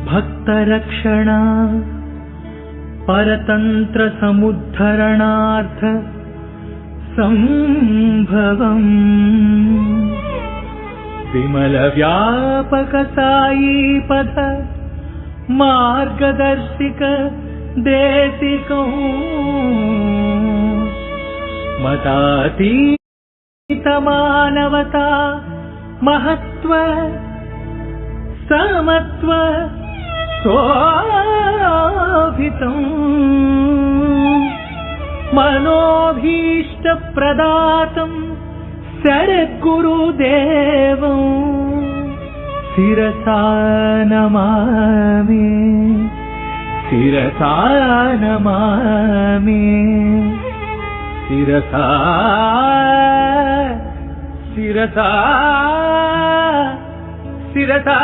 भक्तरक्षणा परतंत्र समुद्धरणार्थ संभवम् विमल व्यापक साई पथ मार्गदर्शिक देशिकौ मतातीत मानवता महत्व समत्व शोभितम् मनोभीष्ट प्रदातम् सद्गुरुदेवं शिरसा नमामि शिरसा नमामि शिरसा शिरसा शिरसा